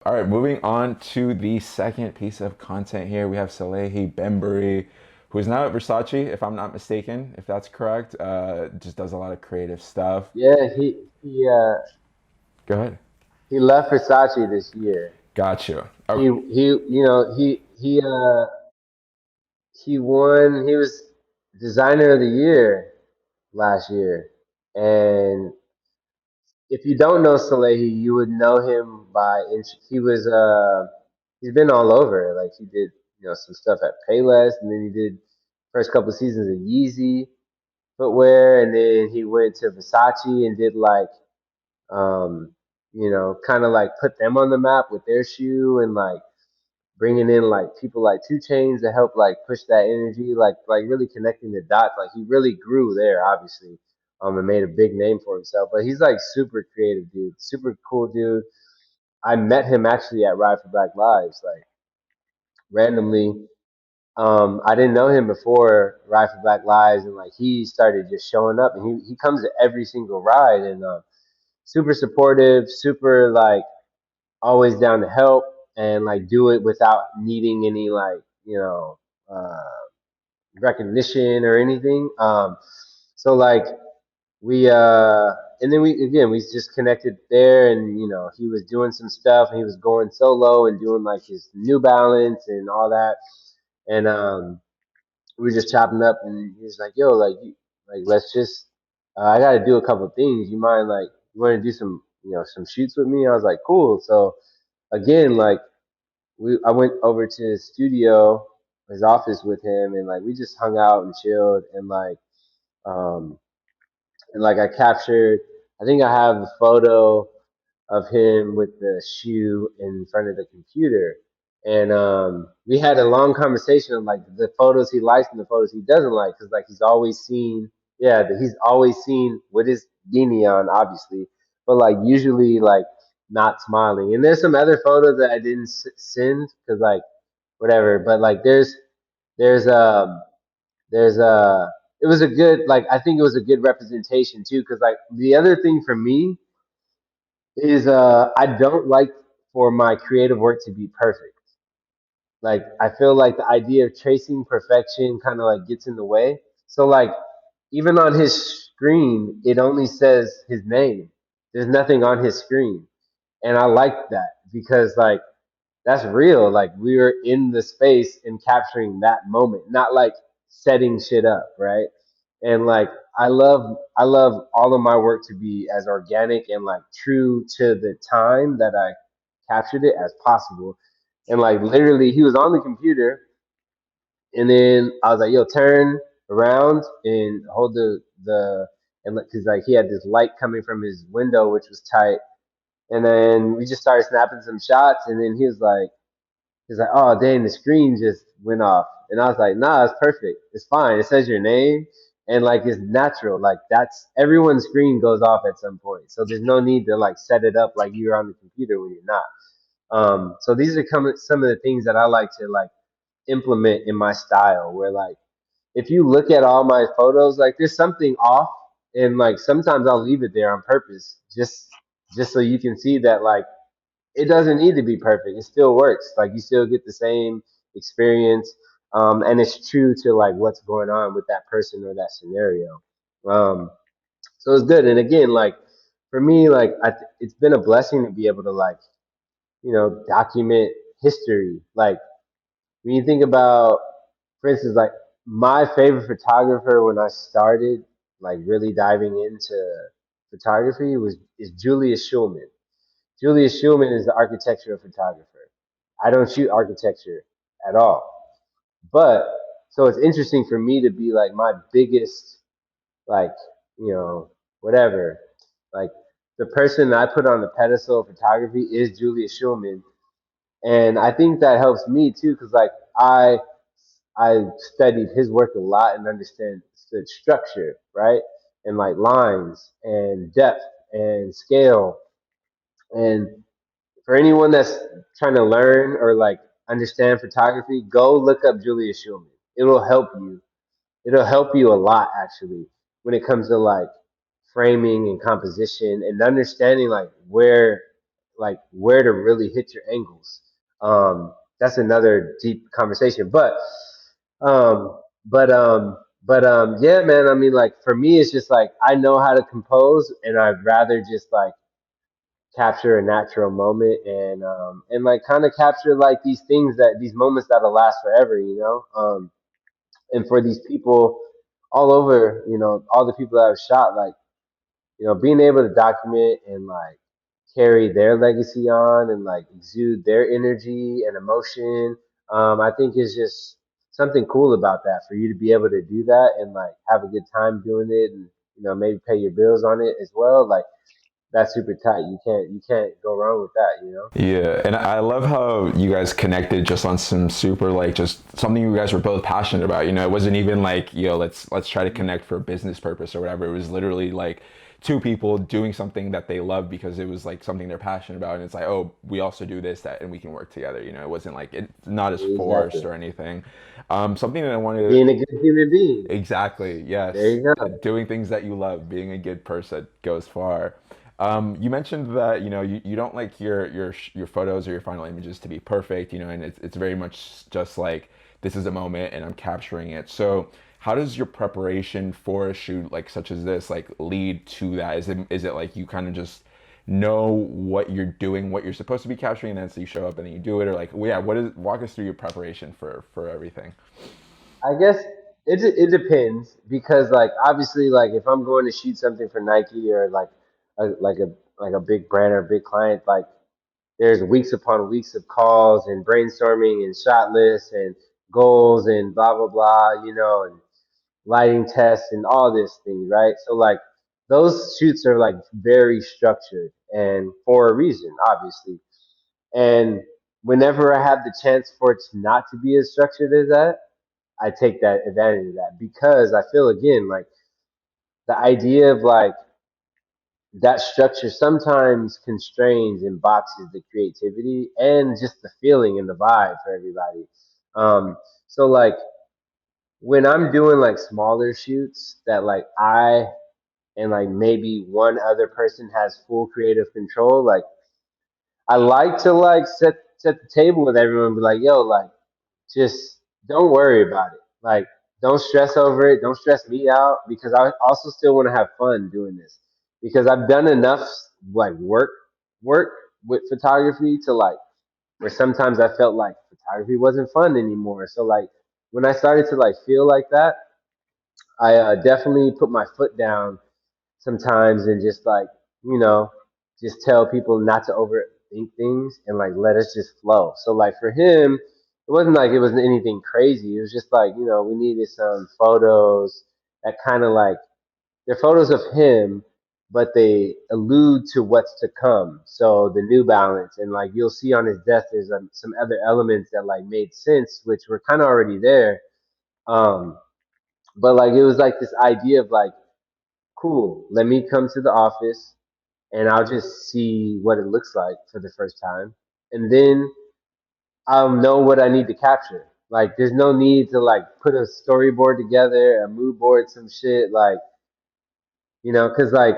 All right, moving on to the second piece of content here. We have Salehe Bembury, who is now at Versace, if I'm not mistaken, if that's correct. Just does a lot of creative stuff. Yeah, Go ahead. he left Versace this year. Got you. He Okay. he you know he won. He was designer of the year last year, and if you don't know Salehi, you would know him by he's been all over. Like he did some stuff at Payless, and then he did first couple seasons of Yeezy footwear, and then he went to Versace and did like um, kind of like put them on the map with their shoe and like bringing in like people like Two Chains to help like push that energy, like really connecting the dots. Like he really grew there, obviously, and made a big name for himself. But he's like super creative, dude, super cool dude. I met him actually at Ride for Black Lives, like randomly. I didn't know him before Ride for Black Lives, and like he started just showing up, and he comes to every single ride, and super supportive, super like always down to help and like do it without needing any like uh, recognition or anything. So like we and then we just connected there, and he was doing some stuff, and he was going solo and doing like his New Balance and all that, and we were just chopping up, and he was like, "Yo, like let's just I got to do a couple of things. You mind like you want to do some shoots with me?" I was like, "Cool." So again, like I went over to his studio, his office with him, and like we just hung out and chilled, um and like I captured. I think I have a photo of him with the shoe in front of the computer. And we had a long conversation of like the photos he likes and the photos he doesn't like, because like he's always seen with his beanie on, obviously, but like usually like not smiling. And there's some other photos that I didn't send because like whatever, but like there's there's it was a good, like I think it was a good representation too, because like the other thing for me is I don't like for my creative work to be perfect. Like I feel like the idea of chasing perfection kind of like gets in the way. So like even on his screen, it only says his name. There's nothing on his screen, and I like that because like that's real. Like we were in the space and capturing that moment, not like setting shit up, right? And like I love all of my work to be as organic and like true to the time that I captured it as possible. And like literally he was on the computer, and then I was like, "Yo, turn around and hold the," and because like he had this light coming from his window, which was tight. And then we just started snapping some shots, and then he's like, "Oh, dang, the screen just went off." And I was like, "Nah, it's perfect. It's fine. It says your name, and like it's natural. Like that's everyone's screen goes off at some point, so there's no need to like set it up like you're on the computer when you're not." So these are some of the things that I like to like implement in my style, where like if you look at all my photos, like there's something off, and like sometimes I'll leave it there on purpose, just so you can see that like it doesn't need to be perfect. It still works. Like you still get the same experience, and it's true to like what's going on with that person or that scenario. Um, so it's good. And again, like for me, like it's been a blessing to be able to like document history. Like when you think about, for instance, like my favorite photographer when I started like really diving into photography was is Julius Schulman. Julius Schulman is the architectural photographer. I don't shoot architecture at all. But so it's interesting for me to be like my biggest, like, you know, whatever. Like the person that I put on the pedestal of photography is Julius Schulman. And I think that helps me too, because like I studied his work a lot and understand the structure, right? And like lines and depth and scale. And for anyone that's trying to learn or like understand photography, go look up Julius Schulman. It'll help you. It'll help you a lot actually when it comes to like framing and composition and understanding like where like where to really hit your angles. That's another deep conversation. Yeah, man. I mean, like for me, it's just like I know how to compose, and I'd rather just like capture a natural moment and like kind of capture like these things that these moments that'll last forever, you know. And for these people all over, you know, all the people that have shot, like you know, being able to document and like carry their legacy on and like exude their energy and emotion, I think is just something cool about that for you to be able to do that and like have a good time doing it and you know maybe pay your bills on it as well. Like that's super tight. You can't go wrong with that, you know? Yeah, and I love how you guys connected just on some super like just something you guys were both passionate about. You know, it wasn't even like, yo, let's try to connect for a business purpose or whatever. It was literally like two people doing something that they love because it was like something they're passionate about, and it's like, oh, we also do this, that, and we can work together. You know, it wasn't like it's not as Exactly. forced or anything. Something that I wanted Being a good human being. Exactly. There Yes. you go. Doing things that you love, being a good person goes far. You mentioned that you don't like your photos or your final images to be perfect, and it's very much just like this is a moment and I'm capturing it. So how does your preparation for a shoot like such as this like lead to that? Is it like you kind of just know what you're doing, what you're supposed to be capturing, and then so you show up and then you do it, or like, well, yeah, what is walk us through your preparation for everything? I guess it depends because like obviously like if I'm going to shoot something for Nike or like a big brand or a big client, like there's weeks upon weeks of calls and brainstorming and shot lists and goals and blah blah blah, you know, and lighting tests and all this thing, right? So like those shoots are like very structured and for a reason, obviously. And whenever I have the chance for it not to be as structured as that, I take that advantage of that because I feel again like the idea of like that structure sometimes constrains and boxes the creativity and just the feeling and the vibe for everybody. Um, so like when I'm doing like smaller shoots that like I and like maybe one other person has full creative control, like I like to like set the table with everyone and be like, yo, like just don't worry about it. Like, don't stress over it. Don't stress me out because I also still want to have fun doing this because I've done enough like work with photography to like where sometimes I felt like photography wasn't fun anymore. So like when I started to like feel like that, I definitely put my foot down sometimes and just like you know just tell people not to overthink things and like let us just flow. So like for him it wasn't like it was anything crazy. It was just like you know we needed some photos that kind of like they're photos of him but they allude to what's to come, so the New Balance and like you'll see on his desk there's some other elements that like made sense which were kind of already there. um but like it was like this idea of like cool, let me come to the office and I'll just see what it looks like for the first time. And then I'll know what I need to capture. Like, there's no need to like put a storyboard together, a mood board, some shit. Like, you know, because like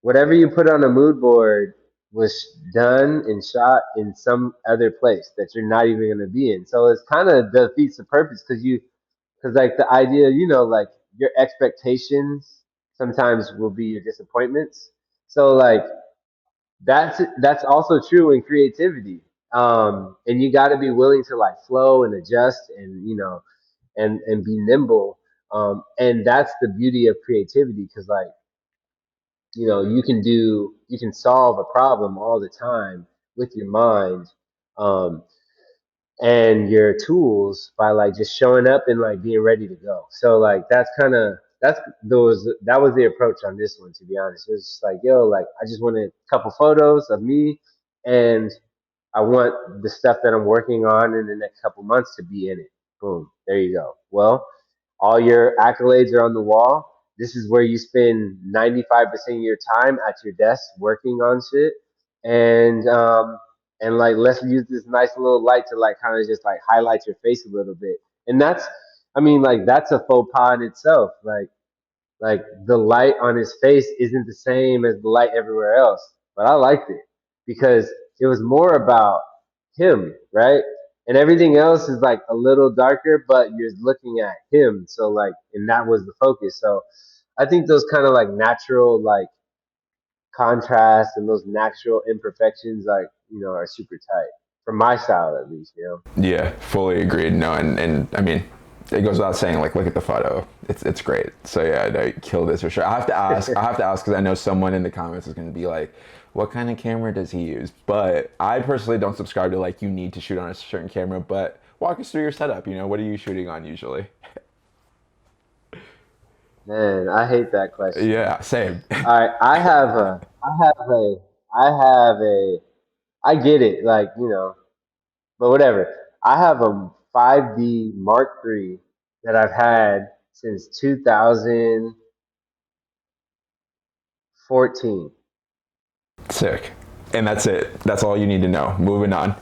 whatever you put on a mood board was done and shot in some other place that you're not even going to be in. So it's kind of defeats the purpose because like the idea, you know, like your expectations sometimes will be your disappointments. So like that's also true in creativity. And you got to be willing to like flow and adjust and you know and be nimble. And that's the beauty of creativity because like you know you can solve a problem all the time with your mind. Um, and your tools by like just showing up and like being ready to go. So like that was the approach on this one to be honest. It was just like yo like I just wanted a couple photos of me and I want the stuff that I'm working on in the next couple months to be in it. Boom, there you go. Well, all your accolades are on the wall. This is where you spend 95% of your time at your desk working on shit. And like let's use this nice little light to like kind of just like highlight your face a little bit. And that's I mean like that's a faux pas in itself. Like the light on his face isn't the same as the light everywhere else. But I liked it because it was more about him, right? And everything else is like a little darker, but you're looking at him. So like, and that was the focus. So I think those kind of like natural like contrast and those natural imperfections like are super tight for my style at least, Yeah, fully agreed. No, and I mean, it goes without saying. Like, look at the photo; it's great. So yeah, I kill this for sure. I have to ask. I have to ask because I know someone in the comments is going to be like, "What kind of camera does he use?" But I personally don't subscribe to like you need to shoot on a certain camera. But walk us through your setup. What are you shooting on usually? Man, I hate that question. Yeah, same. All right, I get it, like, but whatever. I have a 5D Mark III that I've had since 2014. Sick. And that's it. That's all you need to know. Moving on.